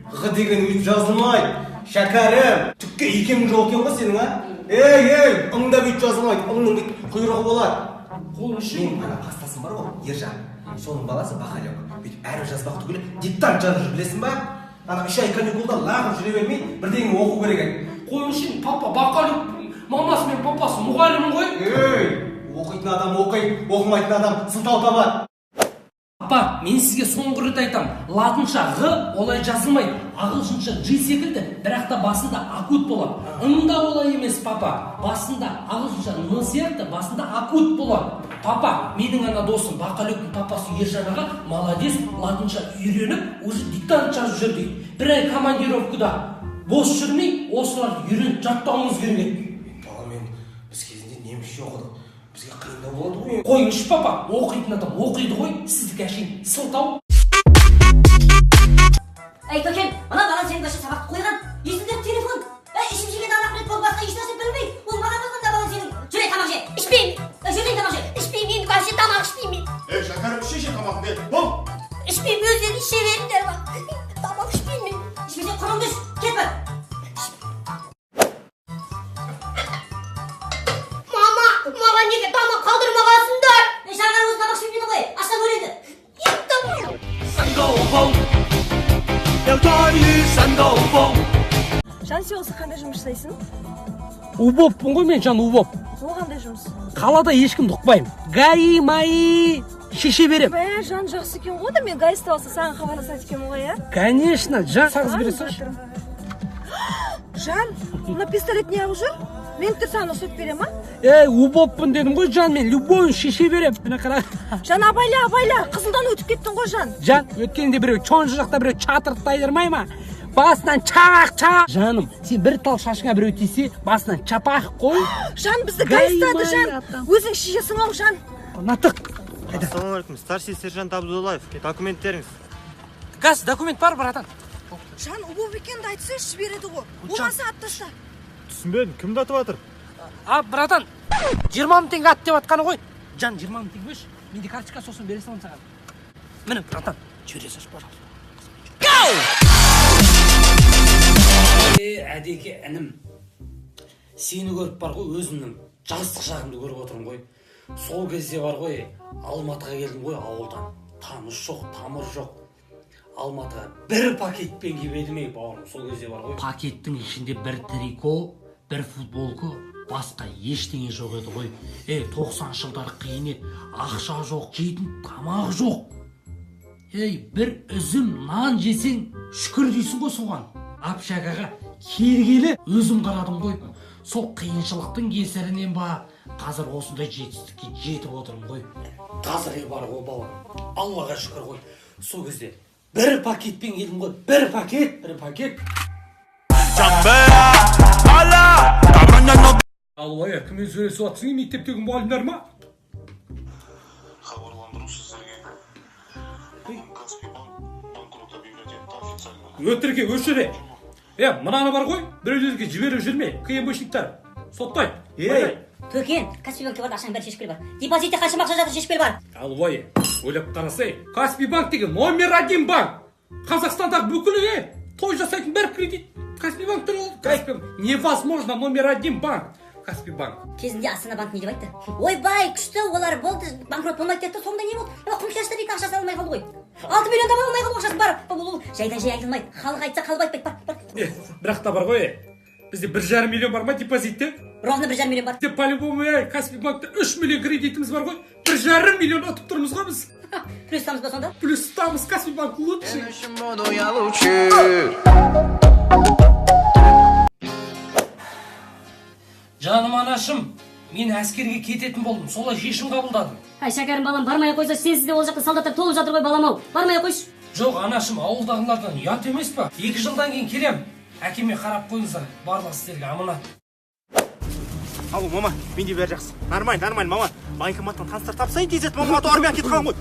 Ғы деген өйтіп жазылмайды. Шәкәрім, түкке екең жоқ екен ғой сенің, а? Ей, ыңда бүйтіп жазылмайды. Ыңның бүйтіп құйрығы болады. Қолың үшін. Мен ана қастасым бар ғой, Ержан. Соның баласы Бақалек. Бүйтіп әріп жазбақ түгілі диктант жазып жүр, білесің ба? Ана 3 ай каникулда лағып жүре бермей, бірдеңе оқу керек екен. Қолың үшін, папа Бақалек, мамасы мен папасы мұғалімін ғой. Ей, оқитын адам оқиды, оқымайтын адам сылтау табады. Папа, мен сізге соңғы рет айтам, латынша ғ олай жазылмайды, ағылшынша G секілді, бірақ та басында акут болады. Ыңда олай емес, папа. Басында ағылшынша н сияқты, басында акут болады. Папа, менің ана досым Бақалектің папасы Ержан аға молодец, латынша үйреніп, уже диктант жазып жүр дейді. Бір ай командировкада бос жүрмей, осыларды үйреніп жаттауыңыз керек. Бала, біз кезінде немісше оқыдық. Бізге қиындау болады ғой. Қойыңызшы, папа, оқитын адам оқиды ғой, сіздікі әшейін сылтау. Ей, көкен, ана балан сенің көші сабақты қойған. Есімдер телефон. Ішім жеген анақ рет болып басқа ешнәрсе білмей. Ол маған болғанда балан сенің. Жүре тамақ же. Ішпеймін. Жүре тамақ же. Ішпеймін. Вообще тамақ ішпеймін. Шәкәрім, іше тамағын бер. Бол. Ішпеймін, өздері іше беріңдер ма. Тамақ ішпеймін. Ішпесе құрым түс. Кет бар. Маған неге тамақ қалдырмағансыңдар? Шағар өзі тамақ ішпеймін ғой. Аштан өледі. Ет тамақ. 山高峰，要抓于山高峰。 Жан, сен осы қандай жұмыс жасайсың? Убоппын ғой мен, Жан, убоп. Ол қандай жұмыс? Қалада ешкімді ұқпаймын. Гаи маи шеше берем. Бә, Жан жақсы екен ғой да, мен гаи алса саған хабарласады екенмін ғой, иә? Конечно, Жан, сағыз бересің. Жан, мына пистолет неғып жүр? Мен саған ұстап берем, а? Убоппын дедім ғой, Жан, мен любойын шеше берем. Міне қара. Жан, абайла, қызылдан өтіп кеттің ғой, Жан. Жан, өткенде біреу чонжы жақта біреу чатырып тайдырмай ма? Басынан чақ. Жаным, сен бір тал шашыңа біреу тисе, басынан чапақ қой. Жан, бізді гаи ұстады, Жан. Өзің шешесің ау, Жан. Натық. Ассалаумалейкум, старший сержант Абдуллаев. Документтеріңіз. Газ, документ бар, братан. Жан, ұбып екенді айтсайшы жібереді ғой. Болмаса ат таста. Түсінбедім, кімді атып жатыр? Братан, 20 мың теңге ат деп атқаны ғой. Жан, 20 мың теңге беш. Менде карточка сосын бере салам саған. Міне, братан, жібересіз, пожалуйста. Әдеке, інім, сені көріп бар ғой, өзімнің жастық шағымды көріп отырмын ғой. Сол кезде бар ғой, Алматыға келдім ғой, ауылдан. Таныс жоқ, тамыр жоқ. Алматыға бір пакетпен кебедім бауырым, сол кезде бар ғой. Пакеттің ішінде бір трико, бір футболка, басқа ештеңе жоқ еді ғой. 90 жылдар қиын еді, ақша жоқ, жейтін тамақ жоқ. Бір үзім нан жесең шүкір дейсің ғой соған. Апшагаға келгелі өзім қарадым ғой. Сол қиыншылықтың кесірінен ба, қазір осындай жетістікке жетіп отырмын ғой. Қазір бар ғой бауырым, Аллаға шүкір ғой. Сол кезде бір пакетпен келдім ғой, бір пакет. Алло, кіммен сөйлесіп жатсың, мектептегі мұғалімдер ма? Хабарландыру сіздерге. Каспий банкрот объявлять официально. Өтірге өшіре. Мынаны бар ғой, біреулерге жіберіп жүрме, КМБшниктер. Соттай. Көкен, Каспий банкте бар, ақшаң бәрі шешіп келе бар. Депозитте қанша ақша жатыр, шешіп келе бар. Албай, ойлап қарасай, Каспий банк деген номер 1 банк. Қазақстандағы бүкілі той жасайтын бір кредит. Каспий банк тұр. Невозможно номер 1 банк. Каспий банк. Кезінде Астана банк не деп айтты? Ойбай, күшті, олар болды, банкрот болмайды деді, сонда не болды? Құмшашты дейді, ақшасы алмай қалды ғой. 6 миллион да алмай қалды ақшасы бар. Бұл жайдан жай айтылмайды. Халық айтса қалып айтпайды, бар. Бірақ та бар ғой, бізде 1,5 миллион бар ма депозитте? Ровно 1,5 миллион бар. Деп по-любому Каспий банкта 3 миллион кредитіміз бар ғой. 1,5 миллион ұтып тұрмыз ғой біз. Плюстамыз ба сонда? Плюстамыз, Каспий банк лучший. Жаным анашым, мен әскерге кететін болдым, солай шешім қабылдадым. Ай, шәкәрім балам, бармай қойса, сенсіз де ол жақта солдаттар толып жатыр ғой балам-ау. Бармай қойшы. Жоқ, анашым, ауылдағылардан ұят емес па? 2 жылдан кейін келем. Әкеме қарап қойыңыздар, барлық істерге аманат. Алло, мама, менде бәрі жақсы. Нормально, мама. Банкоматтан таныстар тапсайын тезет, мама, армияға кетіп қалам ғой.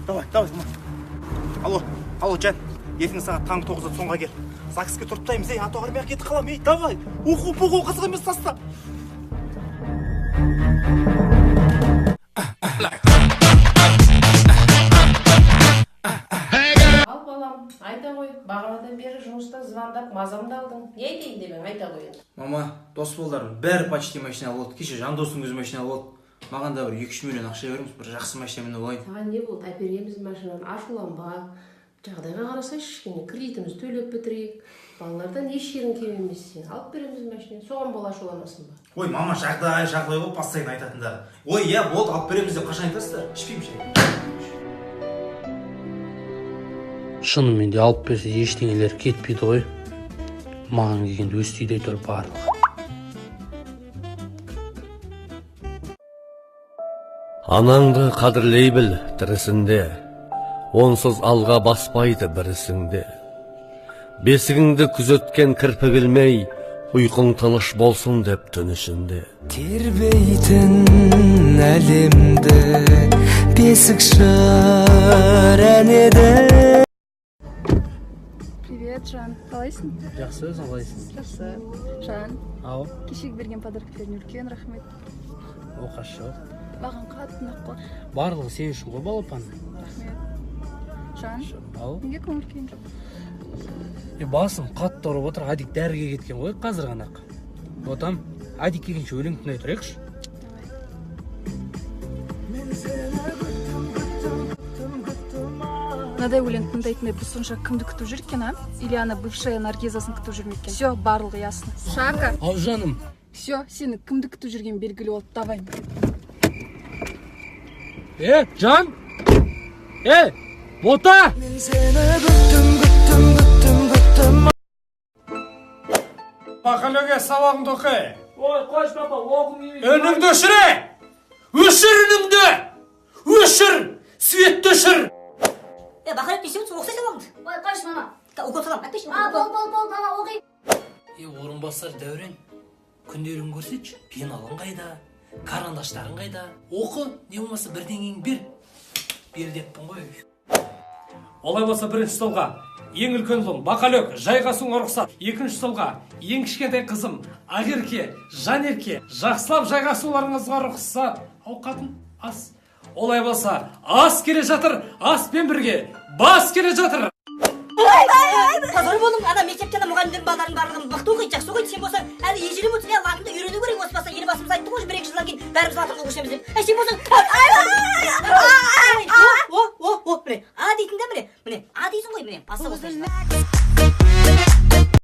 Давай, мама. Алло, Жан, ертең сағат таңғы 9-да сонға кел. ЗАГСке тұрыптаймыз, армияға кетіп қалам, давай. Оқу қызық емес таста. Ал балам, Айта қой, бағанадан бері жұмыста звондап мазамды алдың. Не айтайын деп ең, айта қой енді. Мама, дос болдарым, бәрі почти машина болды. Кеше Жандостың өзі машина болды. Маған да бір 2-3 миллион ақша беріңіз, бір жақсы машина мініп алайын. Саған не болды? Әпереміз машинаны, ашуланба. Жағдайға қарасайшы, кішкене кредитімізді төлеп бітірейік. Балалардан еш жерің кем емес сен. Алып береміз машина. Соған бола ашуламасын ба? Ой, мама, жағдай ғой, постоянно айтатындар. Ой, иә, болды, алып береміз деп қашан айтасыздар? Ішпеймін шай. Шынымен де алып берсе ештеңелер кетпейді ғой. Маған келгенде өз түйдей тұр барлығы. Анаңды қадірлей біл тірісінде, онсыз алға баспайды бірісіңде. Бесігіңді күзеткен кірпік ілмей, ұйқың тыныш болсын деп түн ішінде. Тербейтін әлемді бесік шыр әнеді. Привет, Жан. Қалайсың? Жақсы, қалайсың? Жақсы. Жан, Ау, кешегі берген подарктеріне үлкен рахмет. оқасы жоқ. Маған қатты ұнап қалды. Барлығы сен үшін ғой балапан. Рахмет. Жан, Ау. неге көңіл күйің жоқ? Басым қатты ұрып отыр, Адик дәріге кеткен ғой, қазір ғана. Отам, Адик келгенше өлең тыңдай тұрайықшы. Мынадай өлең тыңдайтындай біз сонша кімді күтіп жүр екен, а? Или ана бывшая Наргизасын күтіп жүр ме екен? Все, барлығы ясно. Шака. Ау, жаным. Все, сені кімді күтіп жүрген белгілі болды. Давай. Жан! Бота! Бақалөге сабағыңды оқы. Ой, қойш папа, оқым емес. Өніңді өшіре! Өшір үніңді! Өшір! Светті өшір! Бақалып десең, оқысай сабағыңды. Ой, қойшы, мама. Укол салам, айтпайшы. Бол, мама, оқи. Орынбасар Дәурен, күндерін көрсетші. Пеналың қайда? Карандаштарың қайда? Оқы, не болмаса бірдеңең бер. Бер деппін ғой. Олай болса бірінші столға ең үлкен ұлым Бақалөк жайғасуыңа рұқсат. Екінші столға ең кішкентай қызым Ақерке, Жанерке жақсылап жайғасуларыңызға рұқсат. Ауқатын ас. Олай болса ас келе жатыр, аспен бірге бас келе жатыр. Қазір болым, ана мектептен мұғалімдердің балалардың барлығын мықты оқиды, жақсы оқиды. Сен болсаң, әлі ежелі болсын, латынды үйрену керек. Осы баста елбасымыз айтты ғой, 1-2 жылдан кейін бәріміз латын оқышамыз деп. Сен болсаң, міне, а дейтін де міне, а дейсің ғой, міне, баста болсаң.